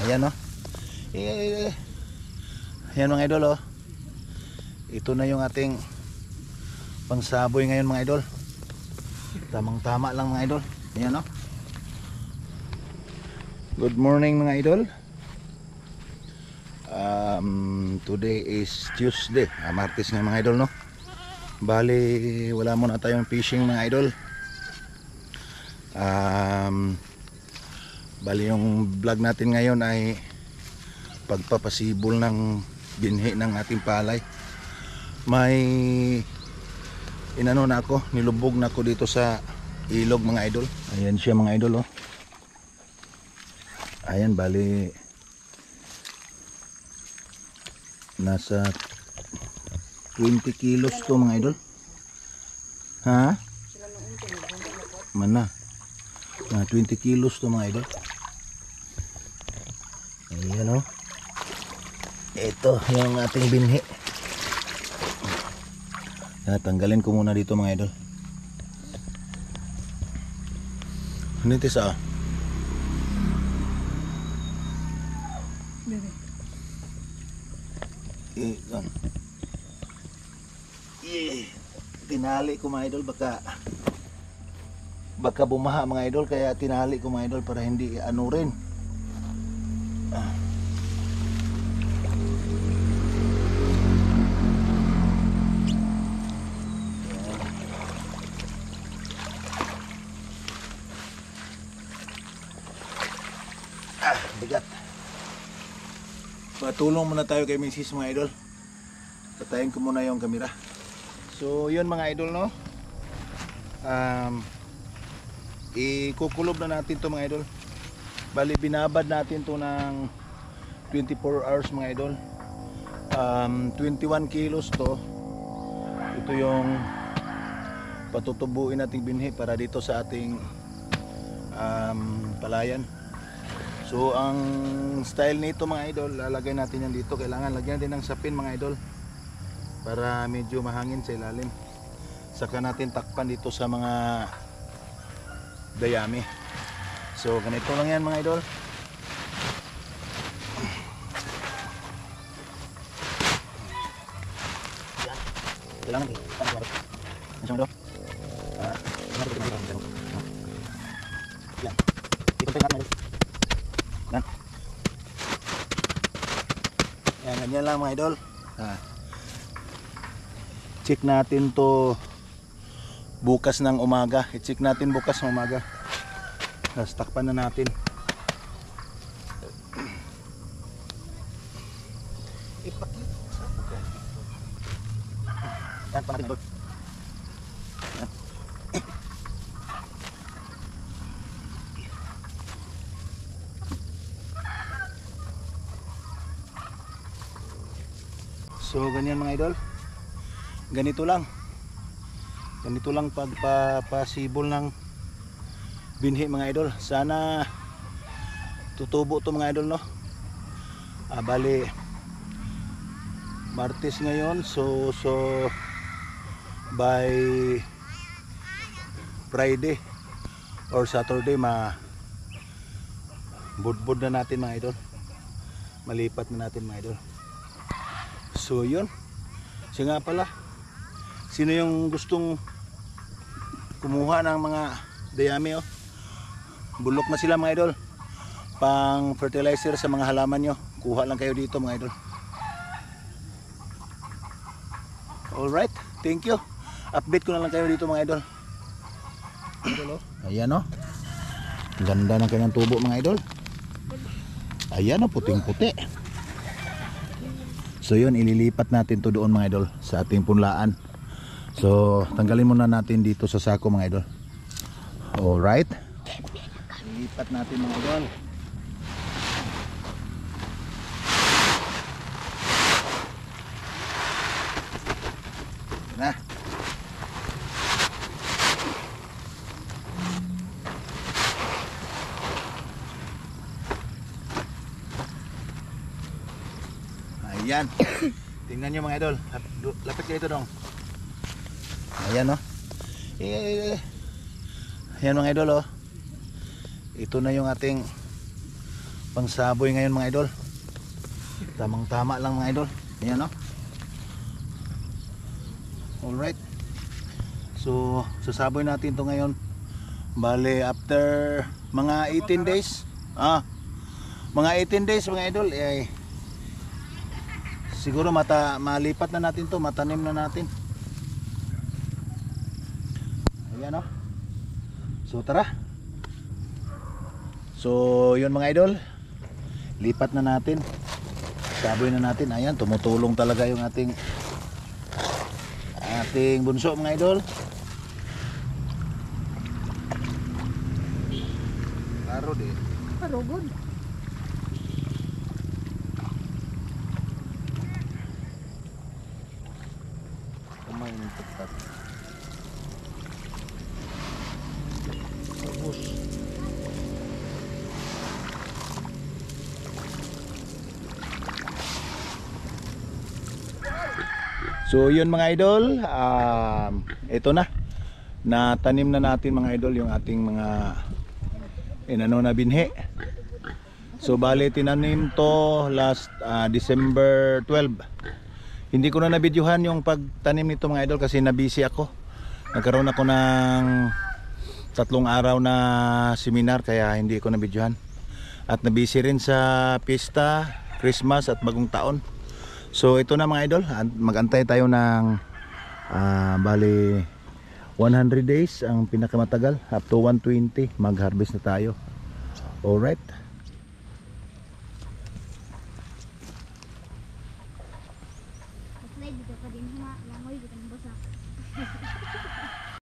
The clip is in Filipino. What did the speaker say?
Ayan oh. Ayan mga idol oh. Ito na yung ating pangsaboy ngayon mga idol. Tamang tama lang mga idol. Ayan oh. Good morning mga idol. Today is Tuesday, Martes nga mga idol no. Bali wala muna tayong fishing mga idol. Bali yung vlog natin ngayon ay pagpapasibol ng binhi ng ating palay. May inano na ako, nilubog na ako dito sa ilog mga idol. Ayan siya mga idol oh. Ayan bali nasa 20 kilos to mga idol. Ha? Mana? Na 20 kilos to mga idol. Ayan o. Ito yung ating binhi. Tanggalin ko muna dito mga idol. Nitis ah. Tinali ko mga idol, baka bumaha mga idol, kaya tinali ko mga idol para hindi ano rin. Bigat. Patulong muna tayo kay Mrs. mga idol. Patayin ko muna yung kamera. So yun mga idol no. Ikukulob na natin to mga idol. Bali binabad natin to ng 24 hours mga idol. 21 kilos to. Ito yung patutubuin nating binhi para dito sa ating palayan. So ang style nito mga idol, lalagay natin yan dito. Kailangan lagyan din ng sapin mga idol para medyo mahangin sa ilalim. Saka natin takpan dito sa mga dayami. So ganito lang yan mga idol. Yan. Kailangan natin takpan. Yan. Ikutin natin mga idol. Yan. Yan, ganyan lang mga idol. Check natin to bukas ng umaga. I-check natin bukas ng umaga. Tapos takpan na natin. Yan, pa natin idol. Yan. So ganyan mga idol. Ganito lang pagpapasibol ng binhi mga idol. Sana tutubo to mga idol no. Bali Martes ngayon, so by Friday or Saturday budbud na natin mga idol. Malipat na natin mga idol. So yun. Siya nga pala, sino yung gustong kumuha ng mga dayami oh? Bulok na sila mga idol. Pang fertilizer sa mga halaman nyo, kuha lang kayo dito mga idol. Alright, thank you. Update ko na lang kayo dito mga idol. Ayan oh. Ganda ng kanyang tubo mga idol. Ayan oh, puting puti. So yun, ililipat natin to doon mga idol sa ating punlaan. So tanggalin muna natin dito sa sako mga idol. Alright, ilipat natin mga idol. Na. Ayan. Tingnan nyo mga idol. Lapit kayo ito dong. Ayan no. Ayan mga idol oh. Ito na yung ating pangsaboy ngayon mga idol. Tamang tama lang mga idol. Ayan no. Alright. So sasaboy natin to ngayon. Bale after mga 18 days. Mga 18 days mga idol siguro malipat na natin to, matanim na natin. Ayan no. So tara. So yun mga idol, lipat na natin, saboy na natin. Ayan, tumutulong talaga yung ating bunso mga idol. Karo di. Karo good. Kumain ng tukat. Tapos so yun mga idol, ito na, natanim na natin mga idol yung ating mga inano na binhi. So bale tinanim to last December 12. Hindi ko na nabidyuhan yung pagtanim nito mga idol kasi nabisi ako. Nagkaroon ako ng 3 araw na seminar kaya hindi ko nabidyuhan. At nabisi rin sa pista, Christmas at bagong taon. So ito na mga idol, magantay tayo ng bali 100 days ang pinakamatagal, up to 120 mag-harvest na tayo. Alright.